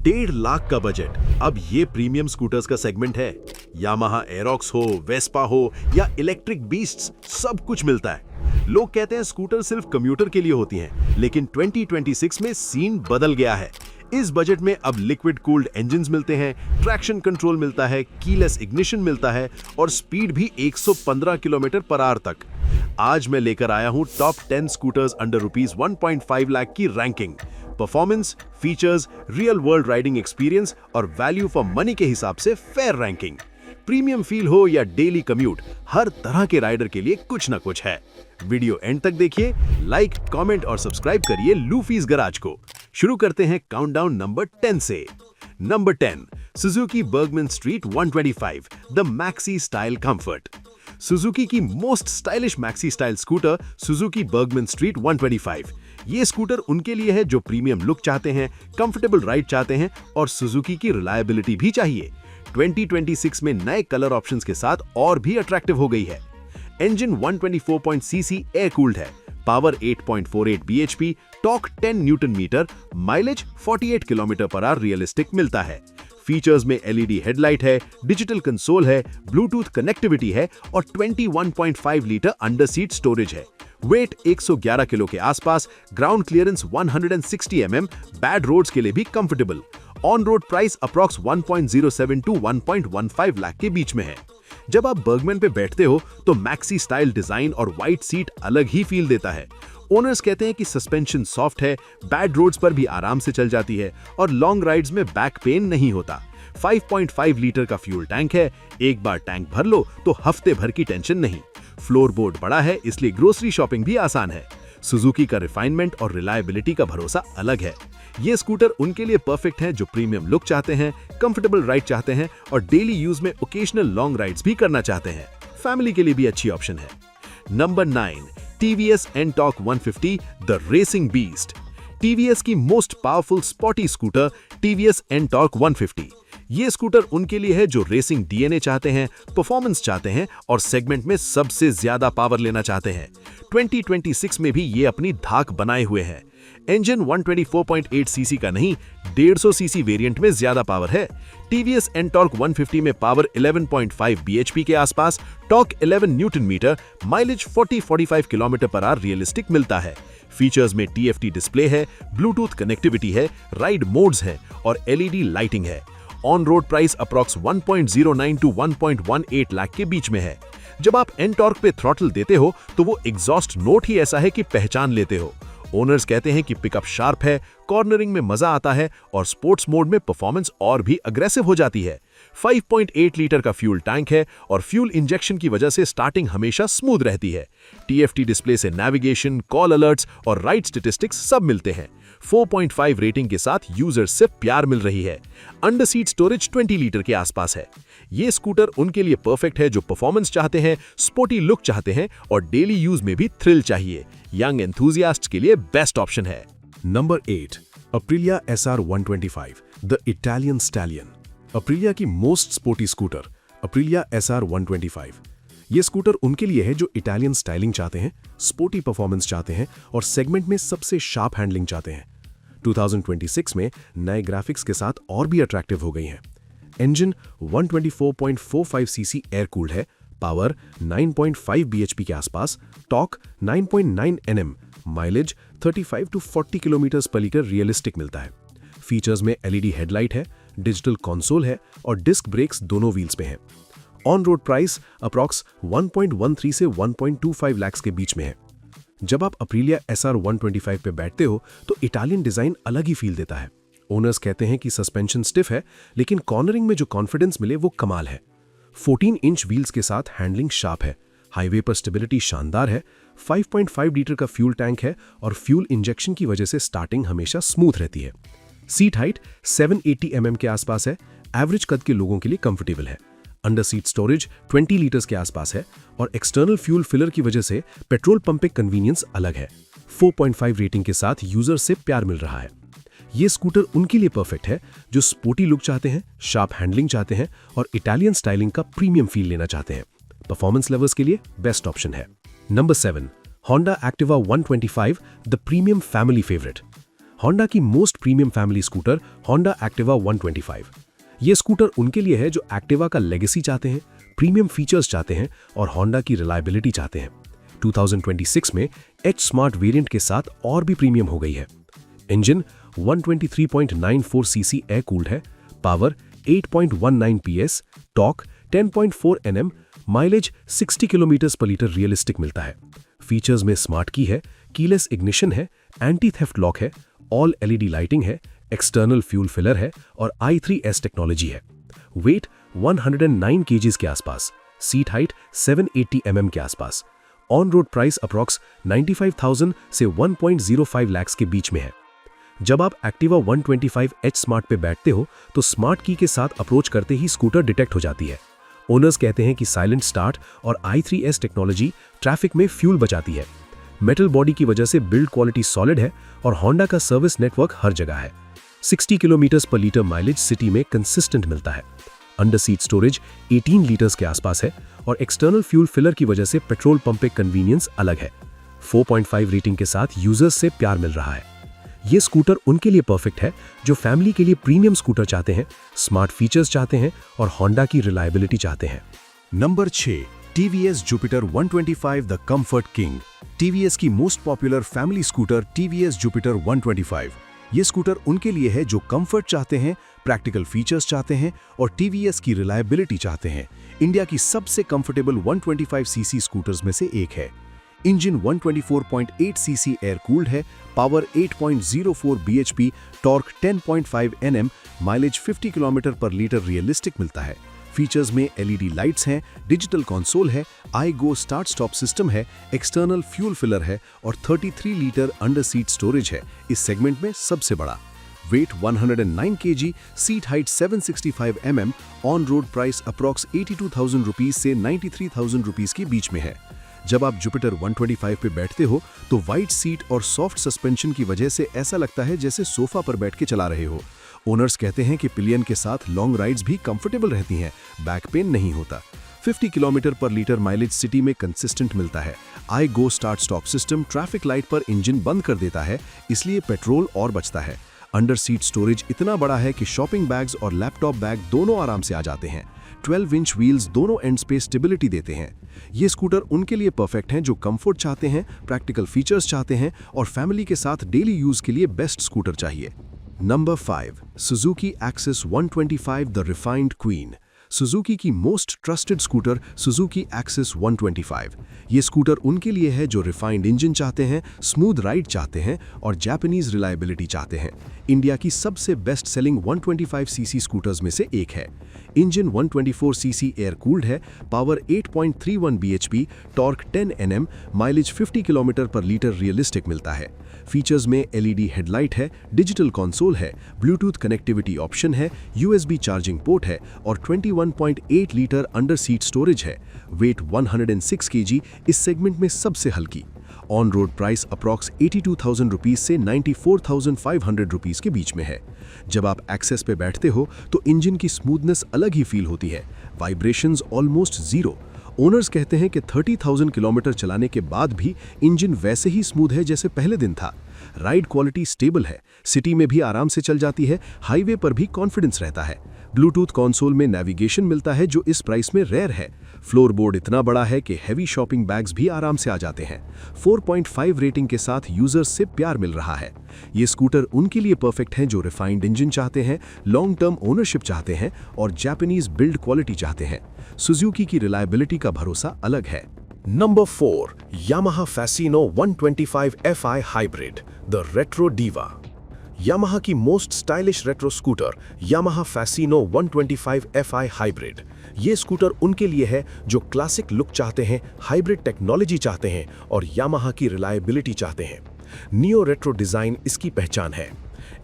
1.5 लाख का बजट, अब ये प्रीमियम स्कूटर्स का सेगमेंट है। यामाहा एरोक्स हो, वेस्पा हो या इलेक्ट्रिक बीस्ट्स, सब कुछ मिलता है। लोग कहते हैं स्कूटर सिर्फ कम्यूटर के लिए होती हैं, लेकिन 2026 में सीन बदल गया है। इस बजट में अब लिक्विड कूल्ड इंजन्स मिलते हैं, ट्रैक्शन कंट्रोल मिलता है, कीलेस इग्निशन मिलता है और स्पीड भी 115 किलोमीटर पर आवर तक। आज मैं लेकर आया हूं टॉप 10 स्कूटर्स अंडर ₹1.5 लाख की ranking. Performance, features, real world riding experience और वैल्यू फॉर मनी के हिसाब से फेयर रैंकिंग। प्रीमियम फील हो या डेली कम्यूट, हर तरह के राइडर के लिए कुछ ना कुछ है। वीडियो एंड तक देखिए, लाइक, कमेंट और सब्सक्राइब करिए लूफीज गराज को। शुरू करते हैं काउंटडाउन नंबर 10 से। Number 10, Suzuki Burgman Street 125, the maxi style comfort. Suzuki की most stylish maxi style scooter Suzuki Burgman Street 125। ये स्कूटर उनके लिए है जो प्रीमियम लुक चाहते हैं, कंफर्टेबल राइड चाहते हैं और सुजुकी की रिलायबिलिटी भी चाहिए। 2026 में नए कलर ऑप्शंस के साथ और भी अट्रैक्टिव हो गई है। इंजन 124 सीसी एयर कूल्ड है, power 8.48 bhp, torque 10 newton meter, mileage 48 kilometre per hour realistic मिलता है। फीचर्स में एलईडी हेडलाइट है, डिजिटल कंसोल है, ब्लूटूथ कनेक्टिविटी है और 21.5 लीटर अंडर सीट स्टोरेज है। वेट 111 किलो के आसपास, ground clearance 160 mm, bad roads के लिए भी comfortable. On road price approx 1.07 to 1.15 lakh के बीच में है। जब आप बर्गमैन पे बैठते हो तो मैक्सी स्टाइल डिजाइन और वाइट सीट अलग ही फील देता है। ओनर्स कहते हैं कि सस्पेंशन सॉफ्ट है, बैड रोड्स पर भी आराम से चल जाती है और लॉन्ग राइड्स में बैक पेन नहीं होता। 5.5 लीटर का फ्यूल टैंक है, एक बार टैंक भर लो तो हफ्ते भर की टेंशन नहीं। फ्लोर बोर्ड बड़ा है, इसलिए ग्रोसरी शॉपिंग भी आसान है। सुजुकी का रिफाइनमेंट और रिलायबिलिटी का भरोसा अलग है। ये स्कूटर उनके लिए परफेक्ट है जो प्रीमियम लुक चाहते हैं, कंफर्टेबल राइड चाहते हैं और डेली यूज में ओकेजनल लॉन्ग राइड्स भी करना चाहते हैं। फैमिली के लिए भी अच्छी ऑप्शन है। Number 9, TVS Ntorq 150, the racing beast. TVS की most powerful sporty scooter TVS Ntorq 150। ये स्कूटर उनके लिए है जो रेसिंग डीएनए चाहते हैं, परफॉर्मेंस चाहते हैं और सेगमेंट में सबसे ज्यादा पावर लेना चाहते हैं। 2026 में भी ये अपनी धाक बनाए हुए हैं। इंजन 124.8 सीसी का नहीं, 150 सीसी वेरिएंट में ज्यादा पावर है। टीवीएस एनटॉर्क 150 में पावर 11.5 bhp के आसपास, torque 11 newton meter, mileage 40-45 kilometre per hour realistic मिलता है। फीचर्स में टीएफटी डिस्प्ले है, ब्लूटूथ कनेक्टिविटी है, राइड मोड्स हैं और एलईडी लाइटिंग है। On road price approx 1.09 to 1.18 lakh के बीच में है। जब आप एनटॉर्क पे थ्रॉटल देते हो तो वो एग्जॉस्ट नोट ही ऐसा है कि पहचान लेते हो। ओनर्स कहते हैं कि पिकअप शार्प है, कॉर्नरिंग में मजा आता है और स्पोर्ट्स मोड में परफॉर्मेंस और भी अग्रेसिव हो जाती है। 5.8 लीटर का फ्यूल टैंक है और फ्यूल इंजेक्शन की वजह से स्टार्टिंग हमेशा स्मूथ रहती है। टीएफटी डिस्प्ले से नेविगेशन, कॉल अलर्ट्स और राइड स्टैटिस्टिक्स सब मिलते हैं। 4.5 रेटिंग के साथ यूजर से प्यार मिल रही है। अंडर सीट स्टोरेज 20 लीटर के आसपास है। ये स्कूटर उनके लिए परफेक्ट है जो परफॉर्मेंस चाहते हैं, स्पोर्टी लुक चाहते हैं और डेली यूज में भी थ्रिल चाहिए। यंग एंथुसियास्ट्स के लिए बेस्ट ऑप्शन है। Number 8, Aprilia SR 125, the Italian stallion. Aprilia की most sporty scooter Aprilia SR 125। ये स्कूटर उनके लिए है जो इटालियन स्टाइलिंग चाहते हैं, स्पोर्टी परफॉर्मेंस चाहते हैं और सेगमेंट में सबसे शार्प हैंडलिंग चाहते हैं। 2026 में नए ग्राफिक्स के साथ और भी अट्रैक्टिव हो गई हैं। इंजन 124.45 सीसी एयर कूल्ड है, पावर 9.5 bhp के आसपास, torque 9.9 Nm, mileage 35 to 40 kilometre per litre realistic मिलता है। फीचर्स में एलईडी हेडलाइट है, डिजिटल कंसोल है और डिस्क ब्रेक्स दोनों व्हील्स पे हैं। ऑन रोड प्राइस अप्रॉक्स 1.13 से 1.25 लाख के बीच में है। जब आप अप्रिलिया SR 125 पे बैठते हो तो इटालियन डिजाइन अलग ही फील देता है। ओनर्स कहते हैं कि सस्पेंशन स्टिफ है, लेकिन कॉर्नरिंग में जो कॉन्फिडेंस मिले वो कमाल है। 14 इंच व्हील्स के साथ हैंडलिंग शार्प है, हाईवे पर स्टेबिलिटी शानदार है, 5.5 लीटर का फ्यूल टैंक है और फ्यूल इंजेक्शन की वजह से स्टार्टिंग हमेशा स्मूथ रहती है। सीट हाइट 780 mm के आसपास है, एवरेज कद के लोगों के लिए कंफर्टेबल है। अंडर सीट स्टोरेज 20 लीटर्स के आसपास है और एक्सटर्नल फ्यूल फिलर की वजह से पेट्रोल पंप पे कन्वीनियंस अलग है। 4.5 रेटिंग के साथ यूजर से प्यार मिल रहा है। ये स्कूटर उनके लिए परफेक्ट है जो स्पोर्टी लुक चाहते हैं, शार्प हैंडलिंग चाहते हैं और इटालियन स्टाइलिंग का प्रीमियम फील लेना चाहते हैं। परफॉर्मेंस लवर्स के लिए बेस्ट ऑप्शन है। Number 7, Honda Activa 125, the premium family favourite. Honda की most premium family scooter Honda Activa 125। ये स्कूटर उनके लिए है जो एक्टिवा का लेगेसी चाहते हैं, प्रीमियम फीचर्स चाहते हैं और होंडा की रिलायबिलिटी चाहते हैं। 2026 में एच स्मार्ट वेरिएंट के साथ और भी प्रीमियम हो गई है। इंजन 123.94 सीसी एयर कूल्ड है, power 8.19 PS, torque 10.4 Nm, mileage 60 kilometre per litre realistic मिलता है। फीचर्स में स्मार्ट की है, कीलेस इग्निशन है, एंटी थेफ्ट लॉक है, ऑल LED लाइटिंग है, एक्सटर्नल फ्यूल फिलर है और i3S टेक्नोलॉजी है। वेट 109 kgs के आसपास, सीट हाइट 780 mm के आसपास। ऑन रोड प्राइस अप्रॉक्स 95,000 से 1.05 लाख के बीच में है। जब आप एक्टिवा 125H स्मार्ट पे बैठते हो तो स्मार्ट की के साथ अप्रोच करते ही स्कूटर डिटेक्ट हो जाती है। ओनर्स कहते हैं कि साइलेंट स्टार्ट और i3S टेक्नोलॉजी ट्रैफिक में फ्यूल बचाती है। मेटल बॉडी की वजह से बिल्ड क्वालिटी सॉलिड है और होंडा का सर्विस नेटवर्क हर जगह है। 60 kilometre per litre mileage city में कंसिस्टेंट मिलता है। अंडर सीट स्टोरेज 18 लीटर्स के आसपास है और एक्सटर्नल फ्यूल फिलर की वजह से पेट्रोल पंप पे कन्वीनियंस अलग है। 4.5 रेटिंग के साथ यूजर्स से प्यार मिल रहा है। ये स्कूटर उनके लिए परफेक्ट है जो फैमिली के लिए प्रीमियम स्कूटर चाहते हैं, स्मार्ट फीचर्स चाहते हैं और होंडा की रिलायबिलिटी चाहते हैं। Number 6, TVS Jupiter 125 the comfort king. TVS की most popular family scooter TVS Jupiter 125। ये स्कूटर उनके लिए है जो कंफर्ट चाहते हैं, प्रैक्टिकल फीचर्स चाहते हैं और TVS की रिलायबिलिटी चाहते हैं। इंडिया की सबसे कंफर्टेबल 125 सीसी स्कूटर्स में से एक है। इंजन 124.8 सीसी एयर कूल्ड है, power 8.04 bhp, torque 10.5 Nm, mileage 50 kilometre per litre realistic मिलता है। फीचर्स में LED लाइट्स हैं, डिजिटल कंसोल है, iGo स्टार्ट स्टॉप सिस्टम है, एक्सटर्नल फ्यूल फिलर है और 33 लीटर अंडर सीट स्टोरेज है, इस सेगमेंट में सबसे बड़ा। Weight 109 kg, seat height 765 mm, on road price approx 82,000 rupees से 93,000 रुपीज के बीच में है। जब आप जुपिटर 125 पे बैठते हो तो वाइड सीट और सॉफ्ट सस्पेंशन की वजह से ऐसा लगता है जैसे सोफा पर बैठ के चला रहे हो। ओनर्स कहते हैं कि पिलियन के साथ लॉन्ग राइड्स भी कंफर्टेबल रहती हैं, बैक पेन नहीं होता। 50 kilometre per litre mileage city में कंसिस्टेंट मिलता है। iGo start stop system traffic light पर इंजन बंद कर देता है, इसलिए पेट्रोल और बचता है। अंडर सीट स्टोरेज इतना बड़ा है कि शॉपिंग बैग्स और लैपटॉप बैग दोनों आराम से आ जाते हैं। 12 इंच व्हील्स दोनों एंड्स पे स्टेबिलिटी देते हैं। ये स्कूटर उनके लिए परफेक्ट हैं जो कंफर्ट चाहते हैं, प्रैक्टिकल फीचर्स चाहते हैं और फैमिली के साथ डेली यूज के लिए बेस्ट स्कूटर चाहिए। Number 5, Suzuki Access 125 the refined queen. Suzuki की most trusted scooter Suzuki Access 125। ये स्कूटर उनके लिए है जो रिफाइंड इंजन चाहते हैं, स्मूथ राइड चाहते हैं और जापानीज रिलायबिलिटी चाहते हैं। इंडिया की सबसे बेस्ट सेलिंग 125 सीसी स्कूटर्स में से एक है। इंजन 124 सीसी एयर कूल्ड है, power 8.31 bhp, torque 10 Nm, mileage 50 kilometre per litre realistic मिलता है। फीचर्स में LED हेडलाइट है, डिजिटल कंसोल है, ब्लूटूथ कनेक्टिविटी ऑप्शन है, USB चार्जिंग पोर्ट है और 21.8 लीटर अंडर सीट स्टोरेज है। वेट 106 kg, इस सेगमेंट में सबसे हल्की। On road price approx 82,000 rupees से 94,500 रुपीज के बीच में है। जब आप एक्सेस पे बैठते हो तो इंजन की स्मूथनेस अलग ही फील होती है, वाइब्रेशंस ऑलमोस्ट जीरो। ओनर्स कहते हैं कि 30,000 किलोमीटर चलाने के बाद भी इंजन वैसे ही स्मूथ है जैसे पहले दिन था। राइड क्वालिटी स्टेबल है, सिटी में भी आराम से चल जाती है, हाईवे पर भी कॉन्फिडेंस रहता है। ब्लूटूथ कंसोल में नेविगेशन मिलता है जो इस प्राइस में रेयर है। फ्लोर बोर्ड इतना बड़ा है कि हैवी शॉपिंग बैग्स भी आराम से आ जाते हैं। 4.5 रेटिंग के साथ यूजर्स से प्यार मिल रहा है। ये स्कूटर उनके लिए परफेक्ट हैं जो रिफाइंड इंजन चाहते हैं, लॉन्ग टर्म ओनरशिप चाहते हैं और जापानीज बिल्ड क्वालिटी चाहते हैं। सुजुकी की रिलायबिलिटी का भरोसा अलग है। Number 4, Yamaha Fascino 125 FI hybrid the retro diva. Yamaha की most stylish retro scooter Yamaha Fascino 125 FI hybrid. ये स्कूटर उनके लिए है जो क्लासिक लुक चाहते हैं, हाइब्रिड टेक्नोलॉजी चाहते हैं और यामाहा की रिलायबिलिटी चाहते हैं। नियो रेट्रो डिजाइन इसकी पहचान है।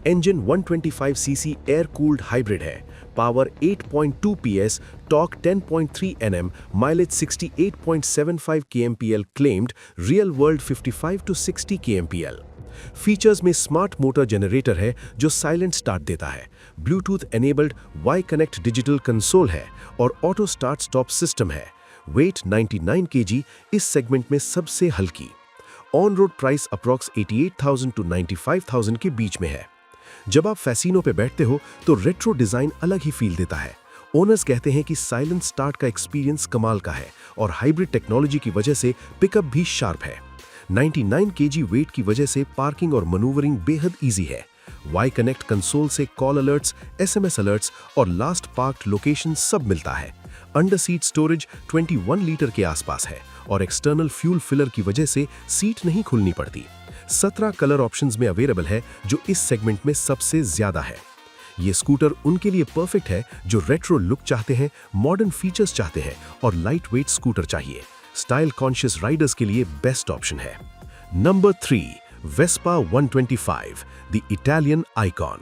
Engine 125 cc air cooled hybrid है, power 8.2 PS, torque 10.3 Nm, mileage 68.75 kmpl claimed, real world 55 to 60 kmpl। Features में स्मार्ट मोटर जनरेटर है जो साइलेंट स्टार्ट देता है, Bluetooth enabled Y connect digital console है और ऑटो स्टार्ट स्टॉप सिस्टम है। Weight 99 kg, इस सेगमेंट में सबसे हल्की। On road price approx 88,000 to 95,000 के बीच में है। जब आप फैसिनो पे बैठते हो तो रेट्रो डिजाइन अलग ही फील देता है। ओनर्स कहते हैं कि साइलेंट स्टार्ट का एक्सपीरियंस कमाल का है और हाइब्रिड टेक्नोलॉजी की वजह से पिकअप भी शार्प है। 99 kg वेट की वजह से पार्किंग और मनूवरिंग बेहद इजी है। वाई कनेक्ट कंसोल से कॉल अलर्ट्स, SMS अलर्ट्स और लास्ट पार्क्ड लोकेशन सब मिलता है। अंडर सीट स्टोरेज 21 लीटर के आसपास है और एक्सटर्नल फ्यूल फिलर की वजह से सीट नहीं खुलनी पड़ती। 17 कलर ऑप्शंस में अवेलेबल है जो इस सेगमेंट में सबसे ज्यादा है। ये स्कूटर उनके लिए परफेक्ट है जो रेट्रो लुक चाहते हैं, मॉडर्न फीचर्स चाहते हैं और लाइट वेट स्कूटर चाहिए। स्टाइल कॉन्शियस राइडर्स के लिए बेस्ट ऑप्शन है। Number 3, Vespa 125, the Italian icon.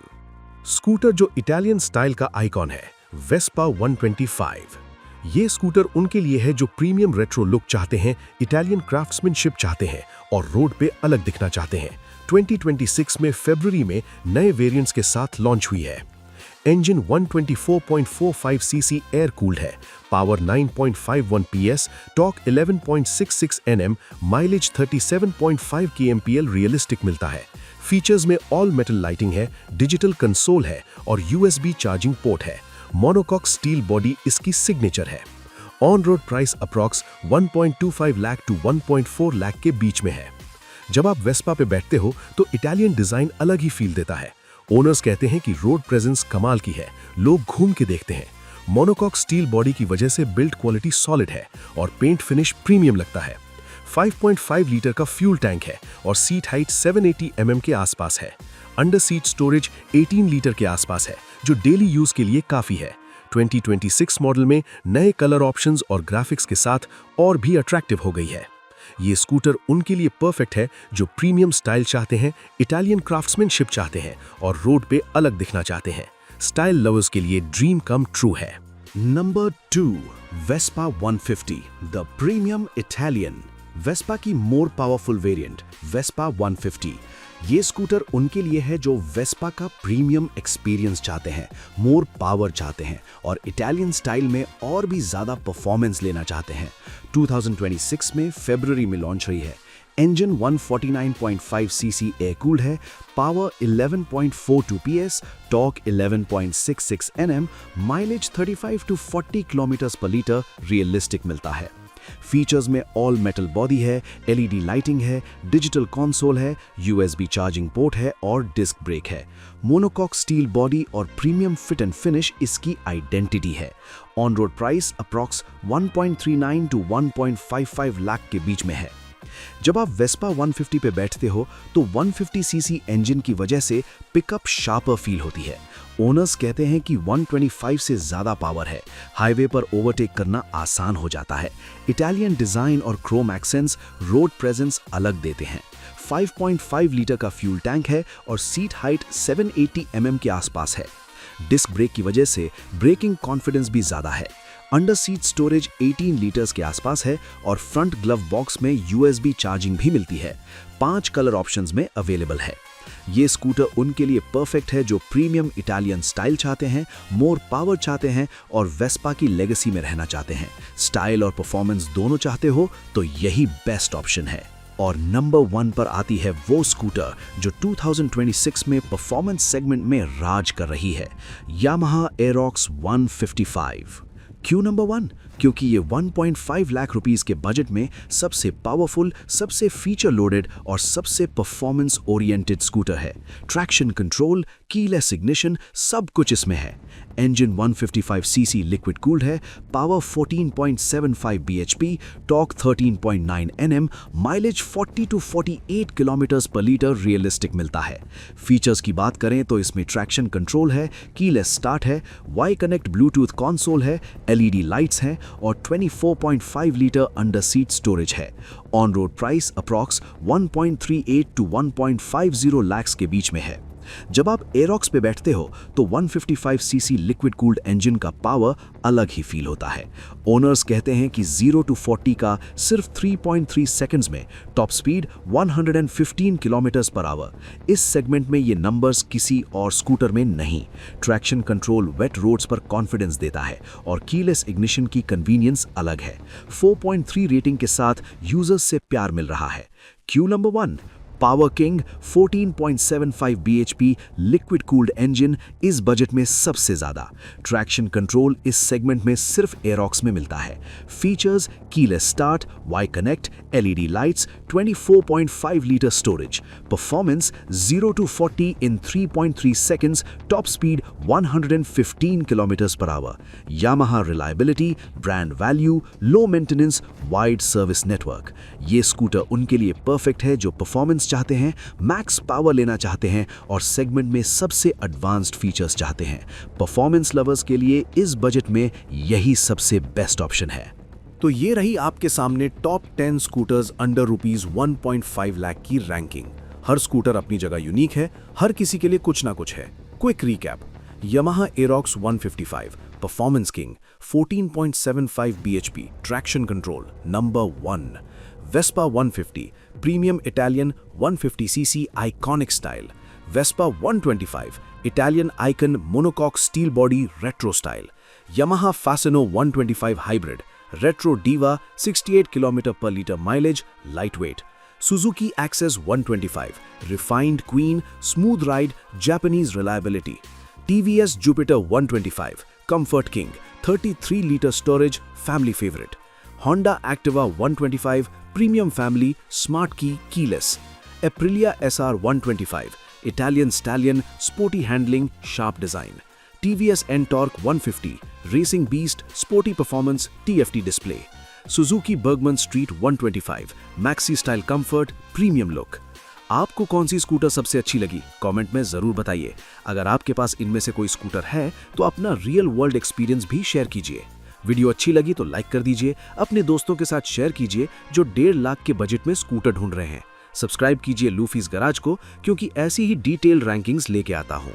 Scooter जो इटालियन स्टाइल का आइकॉन है, वेस्पा 125। ये स्कूटर उनके लिए है जो प्रीमियम रेट्रो लुक चाहते हैं, इटालियन क्राफ्ट्समैनशिप चाहते हैं और रोड पे अलग दिखना चाहते हैं। 2026 में फरवरी में नए वेरिएंट्स के साथ लॉन्च हुई है। इंजन 124.45 सीसी एयर कूल्ड है, power 9.51 PS, torque 11.66 Nm, mileage 37.5 kmpl realistic मिलता है। फीचर्स में ऑल मेटल लाइटिंग है, डिजिटल कंसोल है और USB चार्जिंग पोर्ट है। मोनोकॉक स्टील बॉडी इसकी सिग्नेचर है। On road price approx 1.25 lakh to 1.4 lakh के बीच में है। जब आप वेस्पा पे बैठते हो तो इटालियन डिजाइन अलग ही फील देता है। ओनर्स कहते हैं कि रोड प्रेजेंस कमाल की है, लोग घूम के देखते हैं। मोनोकॉक स्टील बॉडी की वजह से बिल्ड क्वालिटी सॉलिड है और पेंट फिनिश प्रीमियम लगता है। 5.5 लीटर का फ्यूल टैंक है और सीट हाइट 780 mm के आसपास है। अंडर सीट स्टोरेज 18 लीटर के आसपास है जो डेली यूज के लिए काफी है। 2026 मॉडल में नए कलर ऑप्शंस और ग्राफिक्स के साथ और भी अट्रैक्टिव हो गई है। ये स्कूटर उनके लिए परफेक्ट है जो प्रीमियम स्टाइल चाहते हैं, इटालियन क्राफ्ट्समैनशिप चाहते हैं और रोड पे अलग दिखना चाहते हैं। स्टाइल लवर्स के लिए ड्रीम कम ट्रू है। Number 2, Vespa 150, the premium Italian. Vespa की मोर पावरफुल वेरिएंट वेस्पा 150। ये स्कूटर उनके लिए है जो वेस्पा का प्रीमियम एक्सपीरियंस चाहते हैं, मोर पावर चाहते हैं और इटालियन स्टाइल में और भी ज़्यादा परफॉर्मेंस लेना चाहते हैं। 2026 में फरवरी में लॉन्च हुई है। इंजन 149.5 सीसी एयर कूल्ड है, power 11.42 PS, torque 11.66 Nm, mileage 35 to 40 kilometre per litre realistic मिलता है। फीचर्स में ऑल मेटल बॉडी है, LED लाइटिंग है, डिजिटल कंसोल है, USB चार्जिंग पोर्ट है और डिस्क ब्रेक है। मोनोकॉक स्टील बॉडी और प्रीमियम फिट एंड फिनिश इसकी आइडेंटिटी है। On road price approx 1.39 to 1.55 lakh के बीच में है। जब आप वेस्पा 150 पे बैठते हो तो 150 सीसी इंजन की वजह से पिकअप शार्पर फील होती है। ओनर्स कहते हैं कि 125 से ज्यादा पावर है, हाईवे पर ओवरटेक करना आसान हो जाता है। इटालियन डिजाइन और क्रोम एक्सेंट्स रोड प्रेजेंस अलग देते हैं। 5.5 लीटर का फ्यूल टैंक है और सीट हाइट 780 mm के आसपास है। डिस्क ब्रेक की वजह से ब्रेकिंग कॉन्फिडेंस भी ज्यादा है। अंडर सीट स्टोरेज 18 लीटर्स के आसपास है और फ्रंट ग्लव बॉक्स में USB चार्जिंग भी मिलती है। 5 कलर ऑप्शंस में अवेलेबल है। ये स्कूटर उनके लिए परफेक्ट है जो प्रीमियम इटालियन स्टाइल चाहते हैं, मोर पावर चाहते हैं और वेस्पा की लेगेसी में रहना चाहते हैं। स्टाइल और परफॉर्मेंस दोनों चाहते हो तो यही बेस्ट ऑप्शन है। और नंबर 1 पर आती है वो स्कूटर जो 2026 में परफॉर्मेंस सेगमेंट में राज कर रही है, यामाहा एरोक्स 155। क्यों नंबर 1? क्योंकि ये 1.5 लाख रुपीस के बजट में सबसे पावरफुल, सबसे फीचर लोडेड और सबसे परफॉर्मेंस ओरिएंटेड स्कूटर है। ट्रैक्शन कंट्रोल, कीलेस इग्निशन सब कुछ इसमें है। इंजन 155 सीसी लिक्विड कूल्ड है, power 14.75 bhp, torque 13.9 Nm, mileage 40 to 48 kilometre per litre realistic मिलता है। फीचर्स की बात करें तो इसमें ट्रैक्शन कंट्रोल है, कीलेस स्टार्ट है, वाई कनेक्ट ब्लूटूथ कंसोल है, LED लाइट्स हैं और 24.5 लीटर अंडर सीट स्टोरेज है। On road price approx 1.38 to 1.50 lakh के बीच में है। जब आप एरोक्स पे बैठते हो तो 155 सीसी लिक्विड कूल्ड इंजन का पावर अलग ही फील होता है। ओनर्स कहते हैं कि 0 to 40 का सिर्फ 3.3 सेकंड्स में, top speed 115 kilometres per hour. इस सेगमेंट में ये नंबर्स किसी और स्कूटर में नहीं। ट्रैक्शन कंट्रोल वेट रोड्स पर कॉन्फिडेंस देता है और कीलेस इग्निशन की कन्वीनियंस अलग है। 4.3 रेटिंग के साथ यूजर्स से प्यार मिल रहा है। Q number 1, Power King 14.75 bhp liquid cooled engine इस बजट में सबसे ज़्यादा। ट्रैक्शन कंट्रोल इस सेगमेंट में सिर्फ एरोक्स में मिलता है। Features keyless start, Y connect, LED lights, 24.5 litre storage, performance 0 to 40 in 3.3 seconds, top speed 115 km/h, Yamaha reliability, brand value, low maintenance, wide service network. ये स्कूटर उनके लिए परफेक्ट है जो परफॉर्मेंस चाहते हैं, मैक्स पावर लेना चाहते हैं और सेगमेंट में सबसे एडवांस्ड फीचर्स चाहते हैं। परफॉर्मेंस लवर्स के लिए इस बजट में यही सबसे बेस्ट ऑप्शन है। तो ये रही आपके सामने टॉप 10 स्कूटर्स अंडर ₹1.5 लाख की रैंकिंग। हर स्कूटर अपनी जगह यूनिक है, हर किसी के लिए कुछ ना कुछ है। Quick recap: Yamaha Aerox 155, performance king, 14.75 bhp, traction control, number 1। Vespa 150, premium Italian 150cc iconic style. Vespa 125, Italian icon monocoque steel body retro style. Yamaha Fasano 125 hybrid, retro diva, 68 km/L mileage, light weight. Suzuki Access 125, refined queen, smooth ride, Japanese reliability. TVS Jupiter 125, comfort king, 33 litre storage, family favourite. Honda Activa 125, premium family, smart की, keyless. Aprilia SR 125, Italian stallion, sporty handling, sharp design. TVS Ntorq 150, racing beast, sporty performance, TFT display. Suzuki Bergman Street 125, maxi style comfort, premium look. आपको कौन सी scooter सबसे अच्छी लगी? Comment में जरूर बताइए। अगर आपके पास इनमें से कोई स्कूटर है तो अपना रियल वर्ल्ड एक्सपीरियंस भी शेयर कीजिए। वीडियो अच्छी लगी तो लाइक कर दीजिए, अपने दोस्तों के साथ शेयर कीजिए जो 1.5 लाख के बजट में स्कूटर ढूंढ रहे हैं। सब्सक्राइब कीजिए लूफीज गराज को, क्योंकि ऐसी ही डिटेल रैंकिंग्स लेके आता हूं।